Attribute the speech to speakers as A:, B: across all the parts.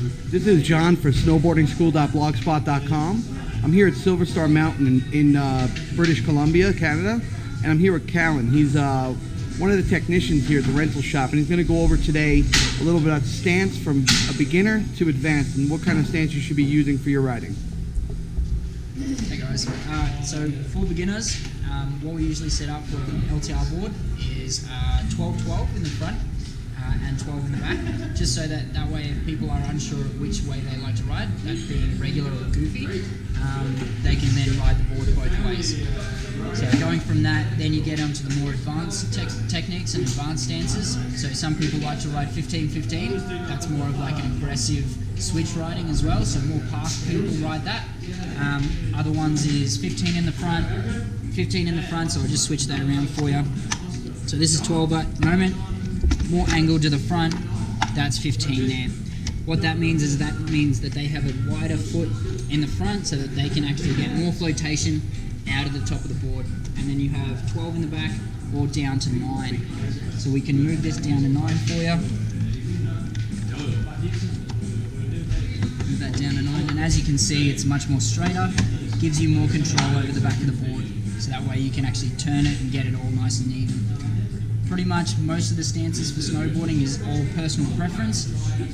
A: This is John for snowboardingschool.blogspot.com. I'm here at Silver Star Mountain in British Columbia, Canada, and I'm here with Callan. He's one of the technicians here at the rental shop, and he's going to go over today a little bit about stance from a beginner to advanced and what kind of stance you should be using for your riding.
B: Hey guys, so for beginners, what we usually set up for an LTR board is 12-12 in the front and 12 in the back, just so that way if people are unsure of which way they like to ride, that being regular or goofy, they can then ride the board both ways. So going from that, then you get onto the more advanced techniques and advanced stances. So some people like to ride 15-15, that's more of like an aggressive switch riding as well, so more past people ride that. Other ones is 15 in the front, 15 in the front, so I'll just switch that around for you. So this is 12 at the moment, more angle to the front, that's 15 there. What that means is that they have a wider foot in the front so that they can actually get more flotation out of the top of the board. And then you have 12 in the back or down to 9. So we can move this down to 9 for you. Move that down to 9, and as you can see, it's much more straighter, gives you more control over the back of the board, so that way you can actually turn it and get it all nice and even. Pretty much most of the stances for snowboarding is all personal preference,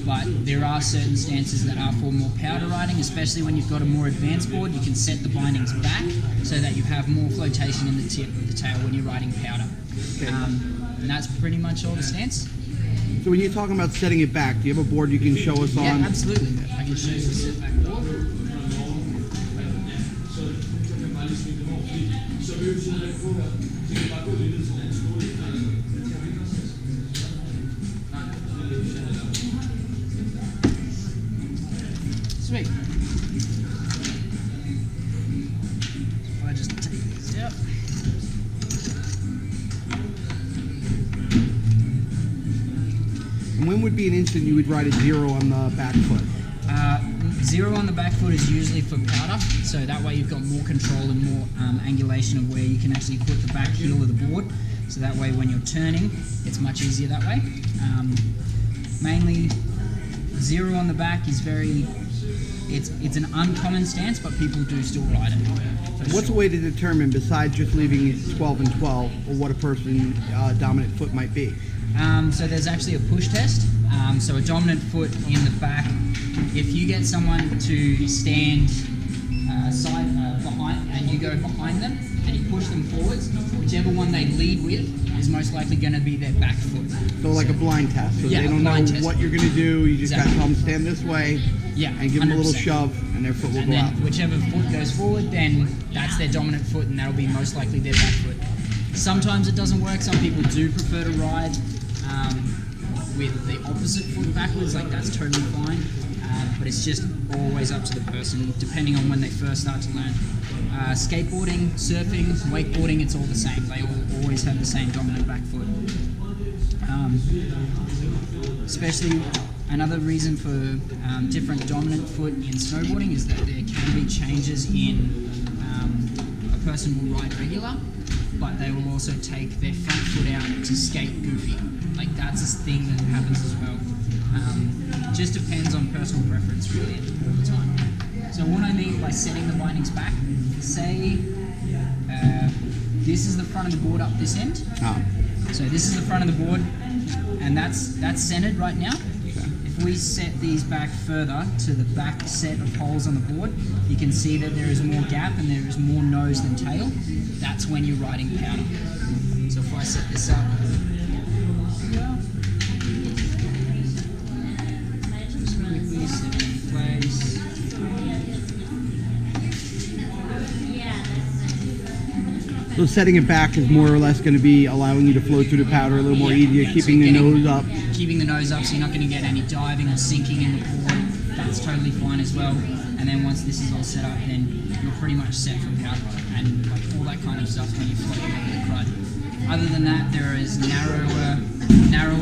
B: but there are certain stances that are for more powder riding, especially when you've got a more advanced board. You can set the bindings back so that you have more flotation in the tip of the tail when you're riding powder.
A: Okay.
B: And that's pretty much all the stance.
A: So when you're talking about setting it back, do you have a board you can show us on?
B: Yeah, absolutely. I can show you the set back board. Sweet. If I just take these out.
A: And when would be an instant you would ride a 0 on the back foot?
B: 0 on the back foot is usually for powder, so that way you've got more control and more angulation of where you can actually put the back heel of the board, so that way when you're turning it's much easier that way. Mainly 0 on the back is it's an uncommon stance, but people do still ride it.
A: What's a way to determine, besides just leaving it 12 and 12, or what a person's dominant foot might be?
B: So there's actually a push test. So a dominant foot in the back, if you get someone to stand behind and you go behind them and you push them forwards, whichever one they lead with is most likely going to be their back foot.
A: So like a blind test. So
B: yeah,
A: they don't know what you're going to do. You just got to tell them stand this way, and give them a little shove, and their foot will go out.
B: Whichever foot goes forward, then that's their dominant foot, and that'll be most likely their back foot. Sometimes it doesn't work. Some people do prefer to ride with the opposite foot backwards, like that's totally fine, but it's just always up to the person, depending on when they first start to learn. Skateboarding, surfing, wakeboarding, it's all the same. They all always have the same dominant back foot. Especially another reason for different dominant foot in snowboarding is that there can be changes in a person will ride regular, but they will also take their front foot out to skate goofy. Like that's a thing that happens as well. Just depends on personal preference really all the time. So what I mean by setting the bindings back, say this is the front of the board up this end. So this is the front of the board, and that's centered right now. If we set these back further to the back set of holes on the board, you can see that there is more gap and there is more nose than tail. That's when you're riding powder. So if I set this up, just quickly set it in place.
A: So setting it back is more or less going to be allowing you to flow through the powder a little more easier, keeping the nose up.
B: Keeping the nose up so you're not going to get any diving or sinking in the board. That's totally fine as well. And then once this is all set up, then you're pretty much set for powder and like all that kind of stuff when you're floating over the crud. Other than that, there is narrower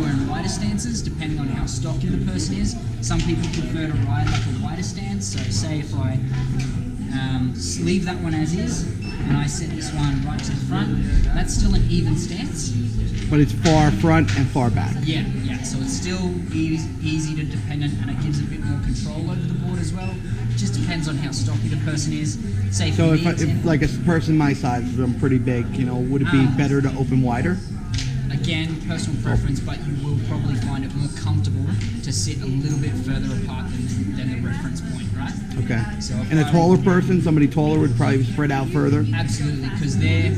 B: and wider stances depending on how stocky the person is. Some people prefer to ride like a wider stance. So say if I leave that one as is, and I set this one right to the front. That's still an even stance.
A: But it's far front and far back.
B: Yeah. So it's still easy to dependent, and it gives a bit more control over the board as well. It just depends on how stocky the person is. Say for
A: So
B: me,
A: if like a person my size, I'm pretty big, would it be better to open wider?
B: Again, personal preference, but you will probably find it more comfortable to sit a little bit further apart than the reference point, right?
A: Okay.
B: So
A: And a taller person, somebody taller would probably spread out further?
B: Absolutely, because their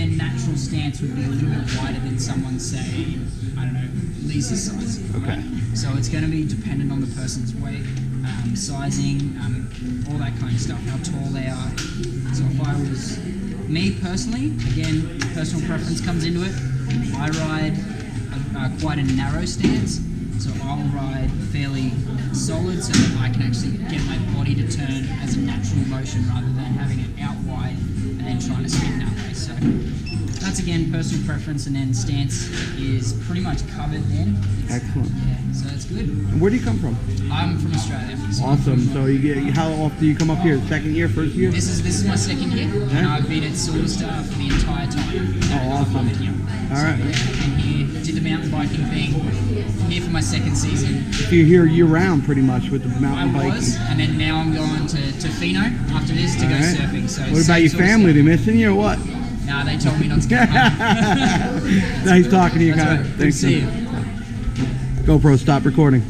B: natural stance would be a little bit wider than someone, say, I don't know, Lisa's size.
A: Okay.
B: Right? So it's going to be dependent on the person's weight, sizing, all that kind of stuff, how tall they are. So if I was, me personally, again, personal preference comes into it. I ride quite a narrow stance, so I'll ride fairly solid so that I can actually get my body to turn as a natural motion rather than having it out wide and then trying to spin that way. So that's again personal preference, and then stance is pretty much covered then.
A: Excellent.
B: Yeah, so that's good.
A: And where do you come from?
B: I'm from Australia. So
A: Awesome. So how often do you come up here? Second year, first year?
B: This is my second year, and I've been at Silverstar for the entire time.
A: Oh, awesome. All right.
B: Been here, did the mountain biking thing. Here for my second season.
A: So you're here year round pretty much with the mountain
B: I
A: biking.
B: was, and then now I'm going to Fino after this to go surfing. So
A: what about your family? They missing you or what?
B: Nah, they told me not to come home.
A: Nice talking to you,
B: That's
A: Kyle.
B: right. Good to see you.
A: GoPro, stop recording.